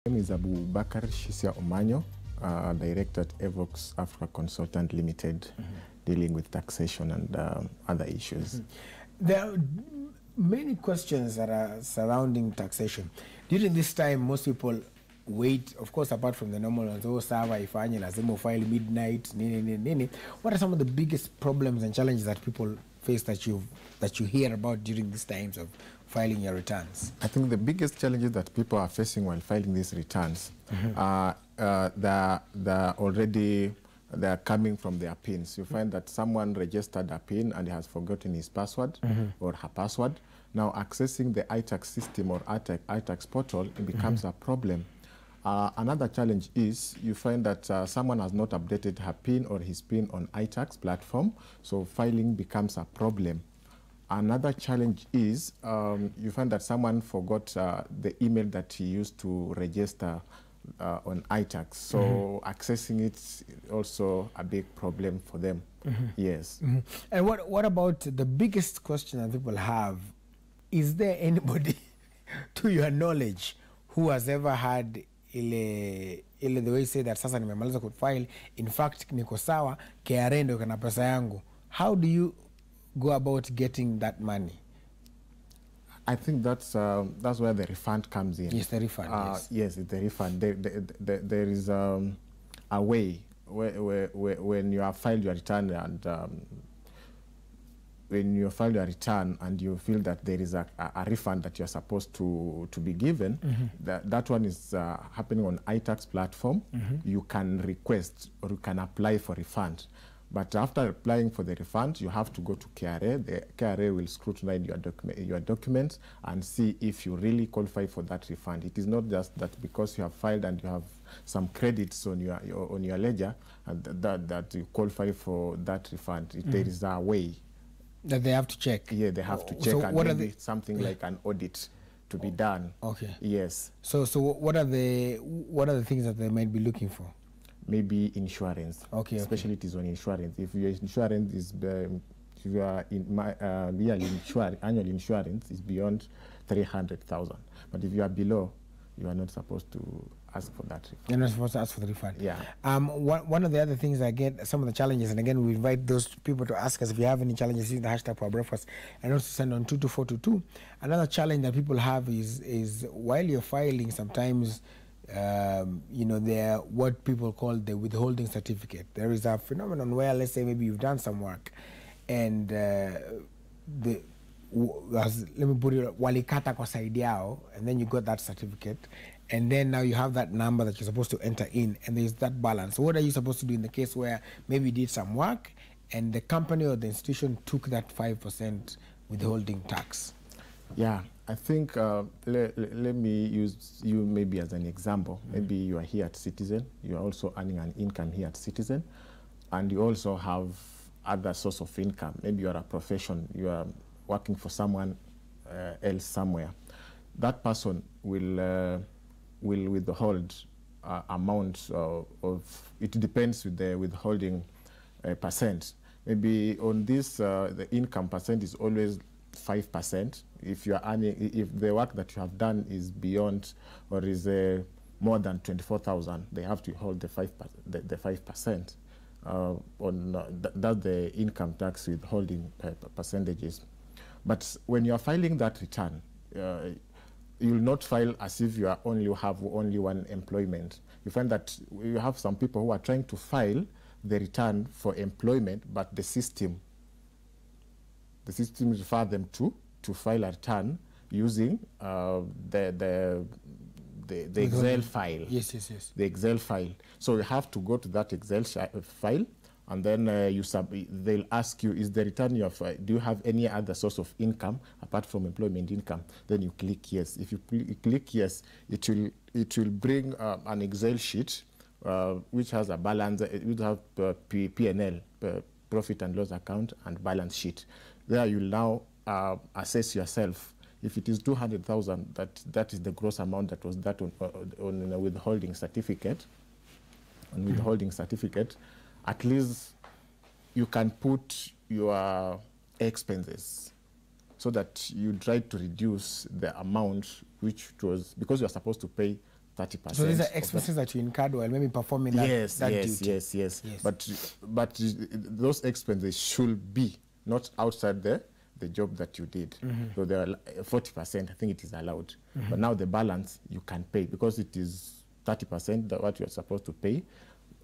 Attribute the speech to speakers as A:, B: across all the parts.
A: My name is Abubakar Omanyo, Director at Evox Africa Consultant Limited, dealing with taxation and other issues.
B: There are many questions that are surrounding taxation. During this time, most people wait, of course, apart from the normal ones, file midnight, nini. What are some of the biggest problems and challenges that people face that you hear about during these times of filing your returns?
A: I think the biggest challenges that people are facing while filing these returns they're coming from their PINs. You find that someone registered a PIN and he has forgotten his password or her password. Now accessing the iTax system or iTax portal, it becomes a problem. Another challenge is you find that someone has not updated her PIN or his PIN on iTax platform, so filing becomes a problem. Another challenge is you find that someone forgot the email that he used to register on iTax, so accessing it is also a big problem for them. Yes.
B: And what about the biggest question that people have? Is there anybody, to your knowledge, who has ever had the way you say that sasa nimemaliza kufile, in fact niko sawa, KRA ndio kana pesa yangu? How do you go about getting that money?
A: I think that's where the refund comes in.
B: Yes, the refund.
A: Yes, it's the refund. There is a way where when you have filed your return and when you file your return and you feel that there is a refund that you're supposed to be given, that one is happening on iTax platform. You can request or you can apply for refund. But after applying for the refund, you have to go to KRA. The KRA will scrutinize your documents and see if you really qualify for that refund. It is not just that because you have filed and you have some credits on your ledger and that you qualify for that refund. There is a way
B: that they have to check.
A: Yeah, they have to check,
B: so
A: and
B: what
A: maybe something like an audit to be done.
B: Okay.
A: Yes.
B: So what are the things that they might be looking for?
A: Maybe insurance.
B: Okay.
A: Especially it is on insurance. If your insurance is if you are in yearly annual insurance is beyond 300,000, but if you are below, you are not supposed to ask for that refund.
B: You're not supposed to ask for the refund.
A: Yeah.
B: One of the other things I get, some of the challenges, and again we invite those people to ask us if you have any challenges, use the hashtag for breakfast and also send on 22422. Another challenge that people have is while you're filing, sometimes there are what people call the withholding certificate. There is a phenomenon where, let's say, maybe you've done some work and let me put it, walikata kwa side yao, and then you got that certificate, and then now you have that number that you're supposed to enter in, and there's that balance. So what are you supposed to do in the case where maybe you did some work and the company or the institution took that 5% withholding tax?
A: Yeah, I think let me use you maybe as an example. Maybe you are here at Citizen, you are also earning an income here at Citizen, and you also have other source of income. Maybe you are a profession, you are working for someone else somewhere. That person will withhold amount of, it depends with the withholding percent. Maybe on this, the income percent is always 5%. If you are earning, if the work that you have done is beyond or is more than 24,000, they have to hold the 5%. That's the income tax withholding percentages. But when you are filing that return, you will not file as if you have only one employment. You find that you have some people who are trying to file the return for employment, but the system refer them to file a return using the Excel file.
B: Yes.
A: The Excel file. So you have to go to that Excel file, and then they'll ask you, is the return do you have any other source of income apart from employment income? Then you click yes. If you click yes, it will bring an Excel sheet which has a balance. It will have P&L, profit and loss account, and balance sheet. There you will now assess yourself. If it is 200,000, that is the gross amount that was that on a withholding certificate. On withholding certificate, at least you can put your expenses so that you try to reduce the amount which was, because you are supposed to pay 30%.
B: So these are expenses that you incurred while maybe performing that, duty.
A: Yes. But those expenses should be not outside the job that you did. So there are 40%, I think it is allowed. But now the balance you can pay, because it is 30% that what you are supposed to pay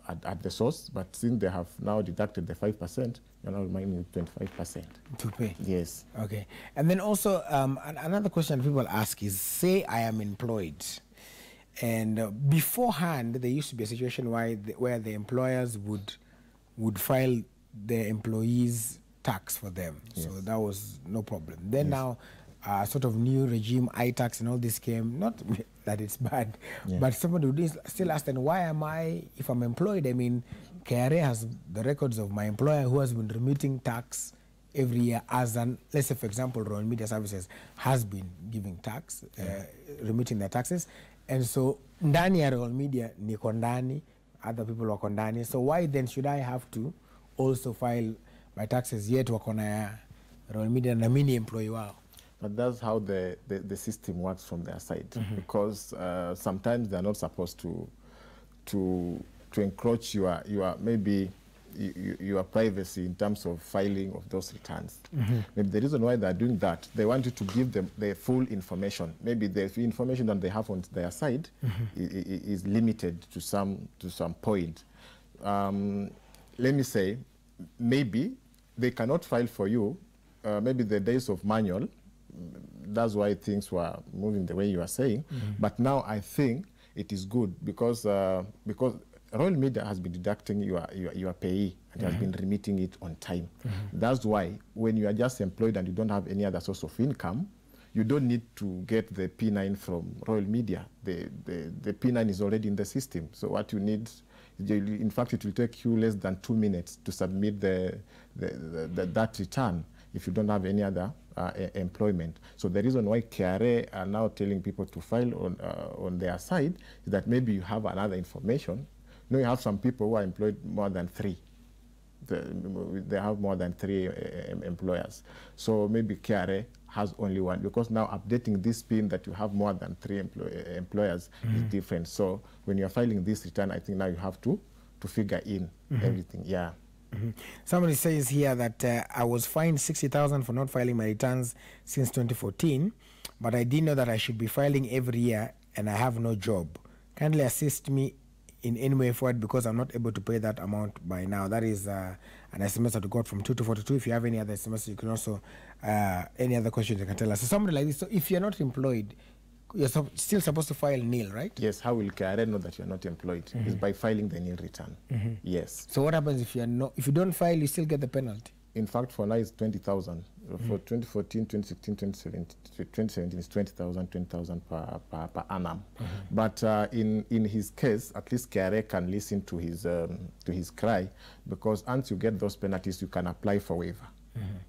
A: at the source, but since they have now deducted the 5%, you're now remaining with 25%.
B: To pay?
A: Yes.
B: Okay. And then also, another question people ask is, say I am employed, and beforehand, there used to be a situation where the employers would file their employees' tax for them. Yes. So that was no problem. Then now, sort of new regime, iTax and all this came, not that it's bad, but somebody would still ask them, why am I, if I'm employed, I mean, KRA has the records of my employer who has been remitting tax every year as an, let's say for example, Royal Media Services has been giving tax, remitting their taxes. And so, ndani ya Royal Media niko ndani, other people wako ndani. So why then should I have to also file my taxes yet wako na Royal Media na mini employee wao?
A: But that's how the system works from their side, because sometimes they're not supposed to encroach your maybe your privacy in terms of filing of those returns. Maybe the reason why they're doing that, they want you to give them the full information. Maybe the information that they have on their side is limited to some point. Let me say, maybe they cannot file for you. Maybe the days of manual, that's why things were moving the way you are saying. But now I think it is good because Royal Media has been deducting your payee and has been remitting it on time. That's why when you are just employed and you don't have any other source of income, you don't need to get the P9 from Royal Media. The P9 is already in the system. So what you need, in fact, it will take you less than 2 minutes to submit that return if you don't have any other employment. So the reason why KRA are now telling people to file on their side is that maybe you have another information. You have some people who are employed more than 3. They have more than 3 employers. So maybe KRA has only 1, because now updating this PIN that you have more than 3 employers is different. So when you're filing this return, I think now you have to figure in everything. Yeah.
B: Somebody says here that I was fined 60,000 for not filing my returns since 2014, but I didn't know that I should be filing every year and I have no job. Kindly assist me in any way forward because I'm not able to pay that amount by now. That is an SMS that we got from 2242. If you have any other SMS, you can also, any other questions you can tell us. So somebody like this, so if you're not employed, you're still supposed to file nil, right?
A: Yes, how will KRA know that you're not employed? Is by filing the nil return. Yes.
B: So what happens if if you don't file, you still get the penalty?
A: In fact, for now it's 20,000. For 2014, 2016, 2017 is 20,000 per annum. But in his case, at least KRA can listen to his cry, because once you get those penalties, you can apply for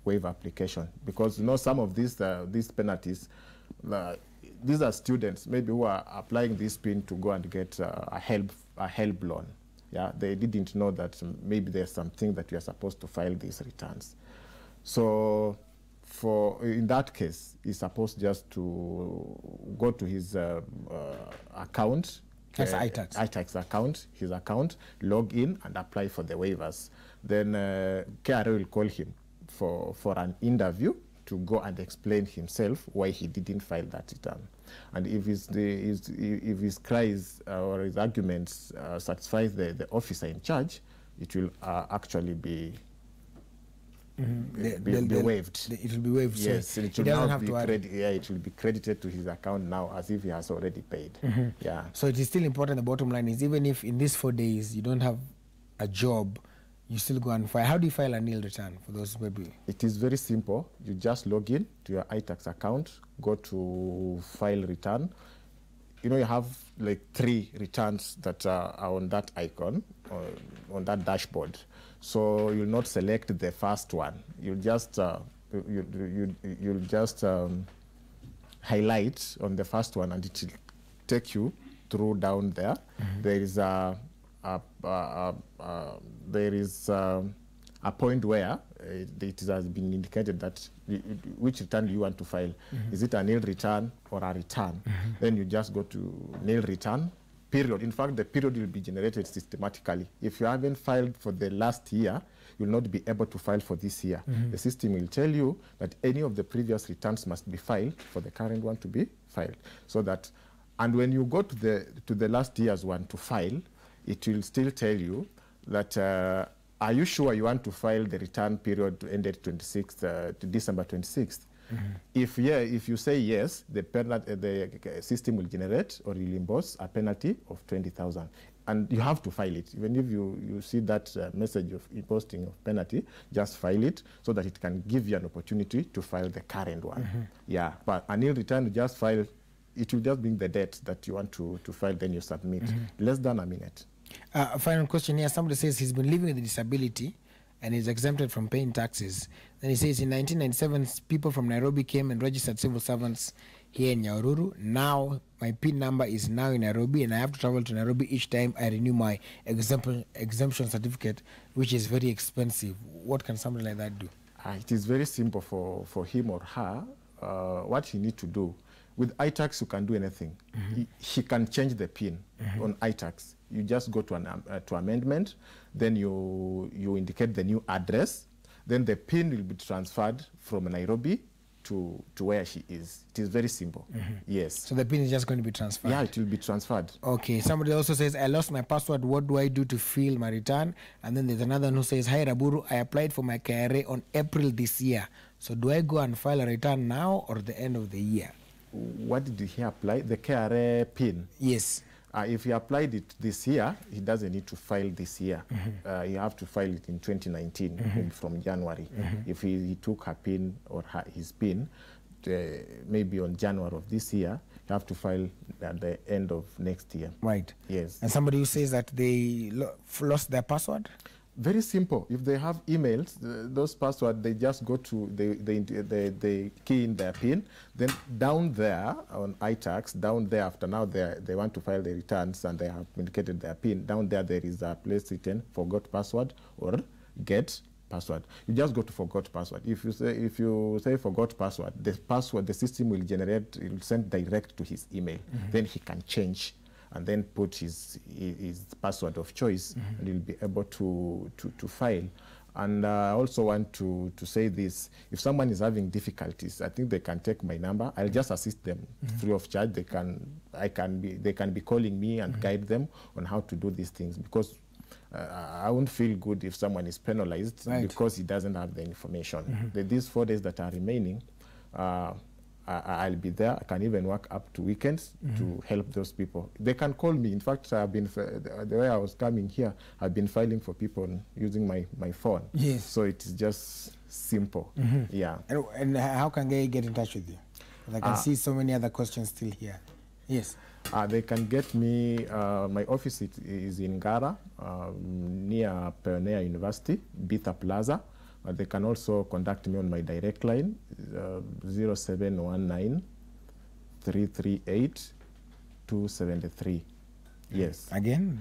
A: waiver application. Because some of these penalties, these are students maybe who are applying this PIN to go and get a help loan. Yeah, they didn't know that maybe there's something that you are supposed to file these returns. So in that case, he's supposed just to go to his account.
B: That's iTax.
A: iTax account, his account, log in and apply for the waivers. Then KRA will call him for an interview to go and explain himself why he didn't file that return. And if his cries or his arguments satisfies the officer in charge, it will actually be waived.
B: It will be waived.
A: Yes,
B: so
A: it will now be it will be credited to his account now as if he has already paid. Yeah.
B: So it is still important. The bottom line is, even if in these 4 days you don't have a job, you still go and file. How do you file a nil return for those maybe?
A: It is very simple. You just log in to your iTax account, go to file return. You have like 3 returns that are on that icon, on that dashboard. So you'll not select the first one. You'll just you'll just highlight on the first one, and it will take you through down there. There is a point where it has been indicated that which return do you want to file. Is it a nil return or a return? Then you just go to nil return period. In fact, the period will be generated systematically. If you haven't filed for the last year, you'll not be able to file for this year. The system will tell you that any of the previous returns must be filed for the current one to be filed. So that, and when you go to the last year's one to file, it will still tell you that are you sure you want to file the return period to end at to December 26th? If you say yes, the system will generate or will reimburse a penalty of 20,000, and you have to file it. Even if you see that message of imposting of penalty, just file it so that it can give you an opportunity to file the current one. Yeah, but a nil return, just file. It will just bring the date that you want to file, then you submit. Less than a minute.
B: Final question here. Somebody says he's been living with a disability and is exempted from paying taxes. Then he says in 1997, people from Nairobi came and registered civil servants here in Nyahururu. Now my PIN number is now in Nairobi, and I have to travel to Nairobi each time I renew my exemption certificate, which is very expensive. What can somebody like that do?
A: It is very simple for him or her. What he needs to do, with iTax, you can do anything. He can change the PIN on iTax. You just go to amendment, then you indicate the new address, then the PIN will be transferred from Nairobi to where she is. It is very simple. Yes.
B: So the PIN is just going to be transferred?
A: Yeah, it will be transferred.
B: Okay. Somebody also says, I lost my password. What do I do to fill my return? And then there's another one who says, hi Raburu, I applied for my KRA on April this year. So do I go and file a return now or the end of the year?
A: What did he apply? The KRA PIN?
B: Yes.
A: If he applied it this year, he doesn't need to file this year. You have to file it in 2019, from January. If he took her PIN or his PIN, maybe on January of this year, you have to file at the end of next year.
B: Right.
A: Yes.
B: And somebody who says that they lost their password?
A: Very simple. If they have emails, those passwords, they just go to, they key in their PIN. Then down there on iTax, down there after now they want to file the returns and they have indicated their PIN. Down there is a place written forgot password or get password. You just go to forgot password. If you say forgot password, the system will generate, it will send direct to his email. Then he can change and then put his password of choice, and he'll be able to file. And I also want to say this: if someone is having difficulties, I think they can take my number. I'll just assist them free of charge. They can be calling me and guide them on how to do these things, because I won't feel good if someone is penalized because he doesn't have the information. These 4 days that are remaining, I'll be there. I can even work up to weekends to help those people. They can call me. In fact, I've been, the way I was coming here, I've been filing for people using my phone.
B: Yes.
A: So it's just simple. Yeah.
B: And how can they get in touch with you? I can see so many other questions still here. Yes.
A: They can get me, my office is in Ngara, near Pioneer University, Bitha Plaza. They can also contact me on my direct line, 0719 338 273. Yes.
B: Again?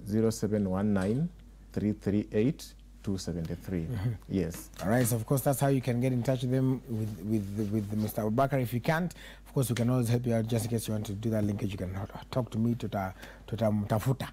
A: 0719 338 273. Yes.
B: All right. So of course that's how you can get in touch with them, with Mr. Abubakar. If you can't, of course we can always help you out. Just in case you want to do that linkage, you can talk to me to Mtafuta.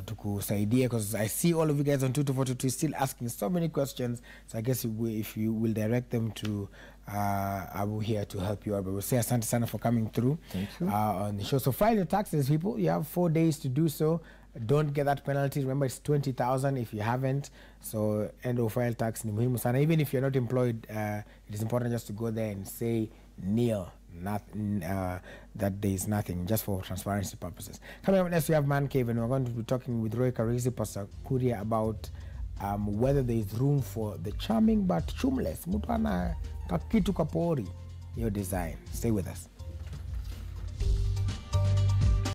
B: To kusaidia, because I see all of you guys on 2242 still asking so many questions. So I guess if you will direct them to Abu here to help you out. But we'll say asante sana for coming through on the show. So file your taxes, people. You have 4 days to do so. Don't get that penalty. Remember, it's 20,000 if you haven't. So end of file tax ni muhimu sana. Even if you're not employed, it is important just to go there and say nil. That there is nothing, just for transparency purposes. Coming up next, we have Man Cave, and we're going to be talking with Roy Karisi, Pastor Kuria, about whether there is room for the charming but chumless mtu ana kakitu kapori, your design. Stay with us.